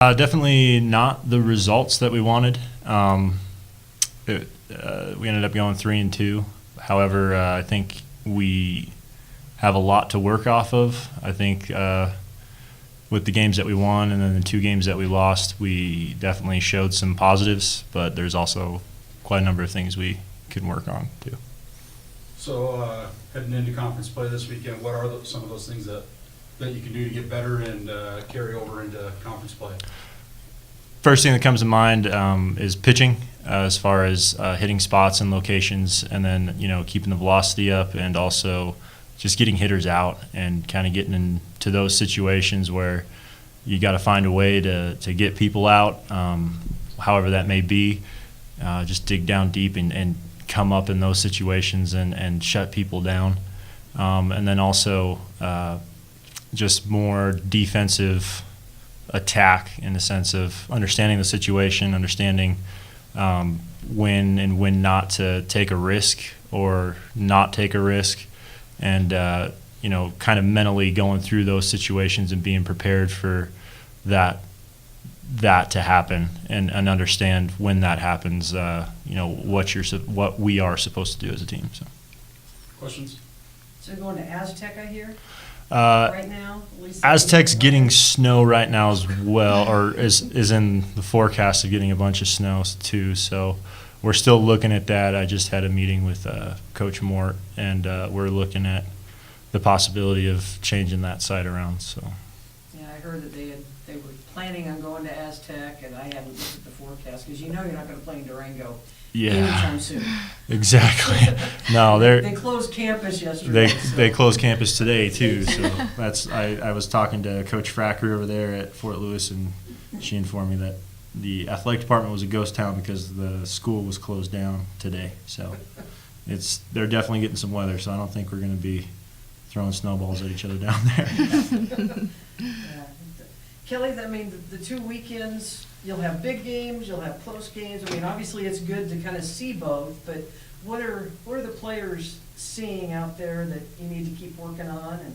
Definitely not the results that we wanted. We ended up going 3-2. However, I think we have a lot to work off of. I think with the games that we won and then the 2 games that we lost, we definitely showed some positives, but there's also quite a number of things we can work on too. So heading into conference play this weekend, what are some of those things that you can do to get better and carry over into conference play? First thing that comes to mind is pitching, as far as hitting spots and locations, and then keeping the velocity up, and also just getting hitters out and kind of getting into those situations where you got to find a way to get people out, however that may be. Just dig down deep and come up in those situations and shut people down, and then also just more defensive attack in the sense of understanding the situation, understanding when and when not to take a risk or not take a risk, and kind of mentally going through those situations and being prepared for that to happen, and understand when that happens, what we are supposed to do as a team. So, questions? So you're going to Aztec, I hear? Right now, at least Aztec's getting snow right now as well, or is in the forecast of getting a bunch of snow too. So we're still looking at that. I just had a meeting with Coach Mort, and we're looking at the possibility of changing that site around. So yeah, I heard that they were planning on going to Aztec, and I haven't looked at the forecast because you're not going to play in Durango anytime soon. Exactly. No, they closed campus yesterday. They closed campus today too. So that's I was talking to Coach Fracker over there at Fort Lewis, and she informed me that the athletic department was a ghost town because the school was closed down today. So they're definitely getting some weather. So I don't think we're going to be throwing snowballs at each other down there. Yeah. Kellie, I mean, the 2 weekends, you'll have big games, you'll have close games. I mean, obviously it's good to kind of see both, but what are the players seeing out there that you need to keep working on?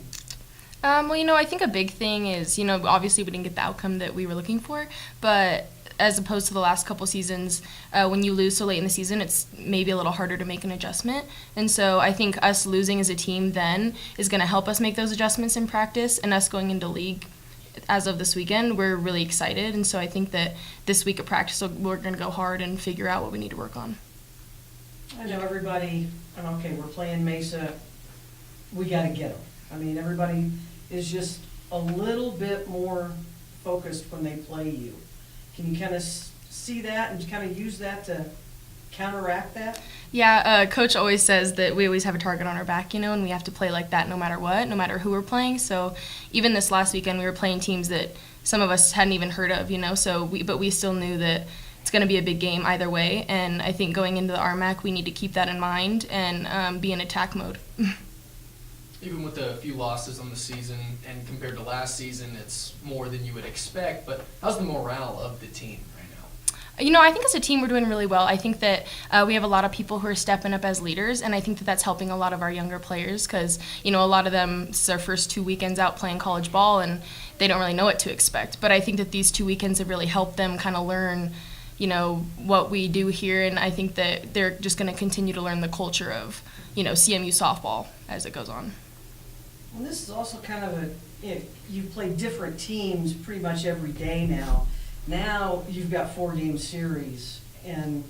Well, I think a big thing is, obviously we didn't get the outcome that we were looking for, but as opposed to the last couple seasons, when you lose so late in the season, it's maybe a little harder to make an adjustment. And so I think us losing as a team then is going to help us make those adjustments in practice, and us going into league as of this weekend, we're really excited. And so I think that this week of practice, we're going to go hard and figure out what we need to work on. I know everybody, okay, we're playing Mesa, we got to get them. I mean, everybody is just a little bit more focused when they play you. Can you kind of see that and kind of use that to counteract that? Yeah, Coach always says that we always have a target on our back, and we have to play like that no matter what, no matter who we're playing. So even this last weekend, we were playing teams that some of us hadn't even heard of, but we still knew that it's going to be a big game either way. And I think going into the RMAC, we need to keep that in mind and be in attack mode. Even with a few losses on the season, and compared to last season, it's more than you would expect. But how's the morale of the team right now? I think as a team we're doing really well. I think that we have a lot of people who are stepping up as leaders, and I think that that's helping a lot of our younger players because, a lot of them, it's their first 2 weekends out playing college ball, and they don't really know what to expect. But I think that these 2 weekends have really helped them kind of learn, what we do here, and I think that they're just going to continue to learn the culture of, CMU softball as it goes on. Well, this is also kind of you play different teams pretty much every day now. Now you've got 4-game series, and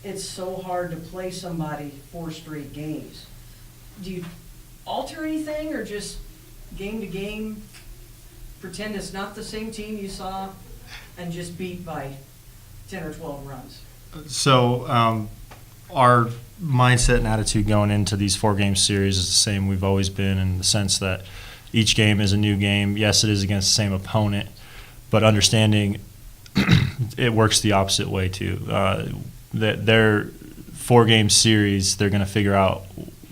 it's so hard to play somebody 4 straight games. Do you alter anything, or just game to game pretend it's not the same team you saw and just beat by 10 or 12 runs? So our mindset and attitude going into these 4-game series is the same we've always been, in the sense that each game is a new game. Yes, it is against the same opponent, but understanding it works the opposite way too. Their 4-game series, they're going to figure out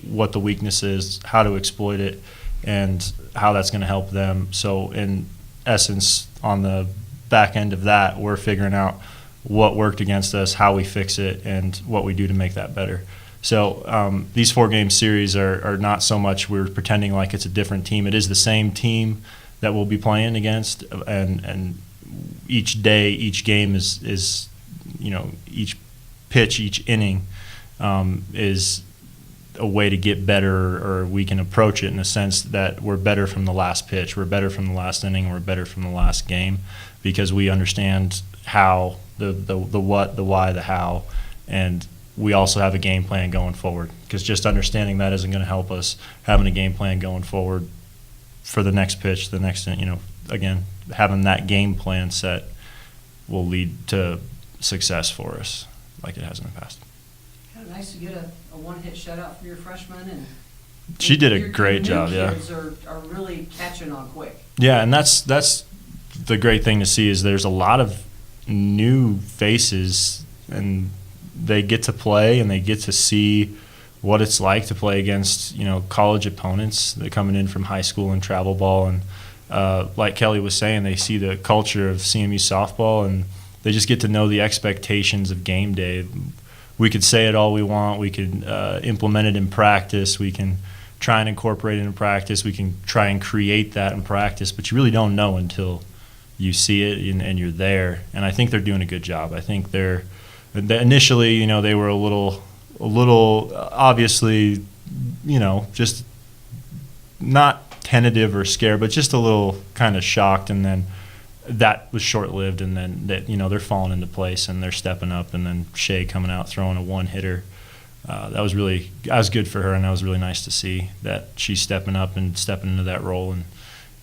what the weakness is, how to exploit it, and how that's going to help them. So in essence, on the back end of that, we're figuring out what worked against us, how we fix it, and what we do to make that better. So these 4-game series are not so much we're pretending like it's a different team. It is the same team that we'll be playing against, and each day, each game is each pitch, each inning is a way to get better, or we can approach it in a sense that we're better from the last pitch, we're better from the last inning, we're better from the last game, because we understand how the what, the why, the how, and we also have a game plan going forward, because just understanding that isn't going to help us. Having a game plan going forward for the next pitch, the next, again, having that game plan set will lead to success for us like it has in the past. Kind of nice to get a one-hit shutout from your freshman, and She did a your great new job, yeah. kids are really catching on quick. Yeah, and that's the great thing to see, is there's a lot of new faces, and they get to play and they get to see what it's like to play against college opponents. They're coming in from high school and travel ball, and like Kellie was saying, they see the culture of CMU softball, and they just get to know the expectations of game day. We could say it all we want. We could implement it in practice. We can try and incorporate it in practice. We can try and create that in practice, but you really don't know until you see it and you're there. And I think they're doing a good job. I think they're initially, they were a little obviously, just not tentative or scared, but just a little kind of shocked, and then that was short-lived, and then they're falling into place and they're stepping up, and then Shay coming out throwing a one-hitter. That was good for her, and that was really nice to see that she's stepping up and stepping into that role, and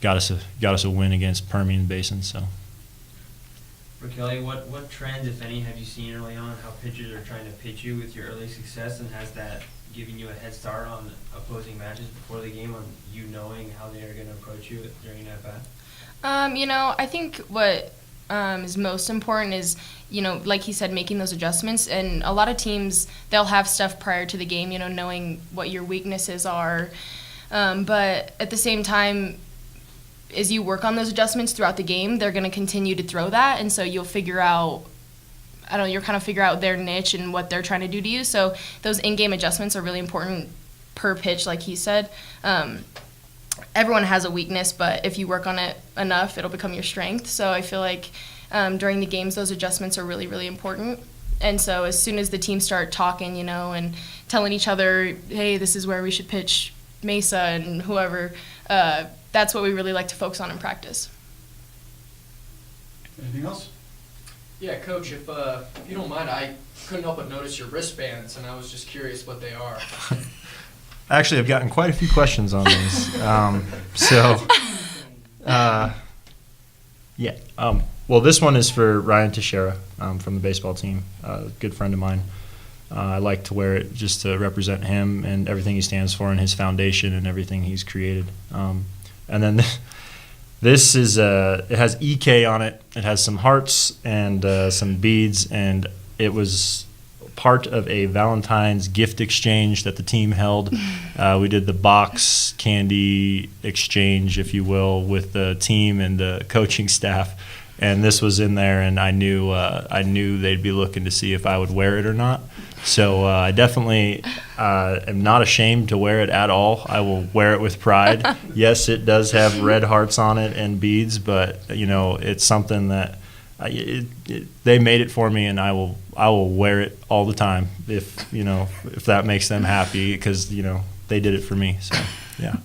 got us a win against Permian Basin. So. For Kellie, what trends, if any, have you seen early on, how pitchers are trying to pitch you with your early success, and has that given you a head start on opposing matches before the game, on you knowing how they are going to approach you during that bat? I think what is most important is, like he said, making those adjustments. And a lot of teams, they'll have stuff prior to the game, knowing what your weaknesses are. But at the same time, as you work on those adjustments throughout the game, they're going to continue to throw that. And so you'll figure out, you'll kind of figure out their niche and what they're trying to do to you. So those in-game adjustments are really important per pitch, like he said. Everyone has a weakness, but if you work on it enough, it'll become your strength. So I feel like during the games, those adjustments are really, really important. And so as soon as the teams start talking, and telling each other, hey, this is where we should pitch Mesa and whoever, that's what we really like to focus on in practice. Anything else? Yeah, Coach, if you don't mind, I couldn't help but notice your wristbands, and I was just curious what they are. Actually, I've gotten quite a few questions on these. Well, this one is for Ryan Teixeira from the baseball team, a good friend of mine. I like to wear it just to represent him and everything he stands for and his foundation and everything he's created. And then this is it has EK on it. It has some hearts and some beads, and it was part of a Valentine's gift exchange that the team held. We did the box candy exchange, if you will, with the team and the coaching staff, and this was in there, and I knew they'd be looking to see if I would wear it or not. So I definitely am not ashamed to wear it at all. I will wear it with pride. Yes, it does have red hearts on it and beads, but it's something that they made it for me, and I will wear it all the time if that makes them happy, because they did it for me. So yeah.